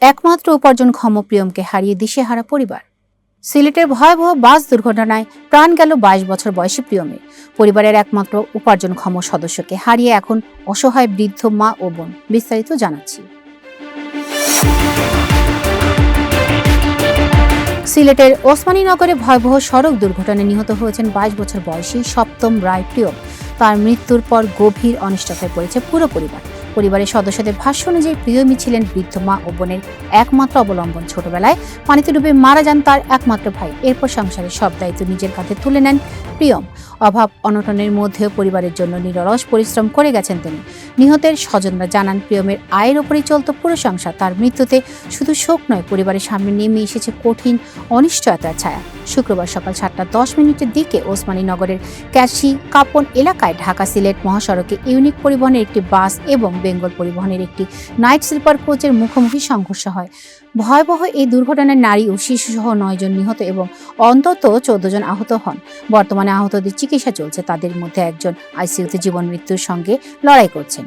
একমাত্র উপার্জনক্ষম প্রিয়মকে হারিয়ে দিশেহারা পরিবার। সিলেটের ভয়াবহ বাস দুর্ঘটনায় প্রাণ গেল ২২ বছর বয়সী প্রিয়মের। পরিবারের একমাত্র উপার্জনক্ষম সদস্যকে হারিয়ে এখন অসহায় বৃদ্ধ মা ও বোন। বিস্তারিত জানাচ্ছি। সিলেটের ওসমানীনগরে ভয়াবহ সড়ক দুর্ঘটনায় নিহত হয়েছেন ২২ বছর বয়সী সপ্তম রায় প্রিয়ম। তার মৃত্যুর পর গভীর অনিশ্চয়তায় পড়েছে পুরো পরিবার। পরিবারের সদস্যদের ভাষ্য অনুযায়ী প্রিয়মই ছিলেন বৃদ্ধ মা ও বোনের একমাত্র অবলম্বন। ছোটবেলায় পানিতে ডুবে মারা যান তার একমাত্র ভাই। এরপর সংসারের সব দায়িত্ব নিজের কাঁধে তুলে নেন প্রিয়ম। অভাব অনটনের মধ্যেও পরিবারের জন্য নিরলস পরিশ্রম করে গেছেন তিনি। নিহতের স্বজনরা জানান, প্রিয়মের আয়ের ওপরেই চলত পুরো সংসার। তার মৃত্যুতে শুধু শোক নয়, পরিবারের সামনে নেমে এসেছে কঠিন অনিশ্চয়তার ছায়া। শুক্রবার সকাল ৭টা ১০ দিকে ওসমানীনগরের ক্যাশি কাপন এলাকায় ঢাকা সিলেট মহাসড়কে ইউনিক পরিবহনের একটি বাস এবং বেঙ্গল পরিবহনের একটি নাইট স্লিপার কোচের মুখোমুখি সংঘর্ষ হয়। ভয়াবহ এই দুর্ঘটনায় নারী ও শিশুসহ ৯ জন নিহত এবং অন্তত ১৪ জন আহত হন। বর্তমানে আহতদের চিকিৎসা চলছে। তাদের মধ্যে একজন আইসিইউতে জীবন মৃত্যুর সঙ্গে লড়াই করছেন।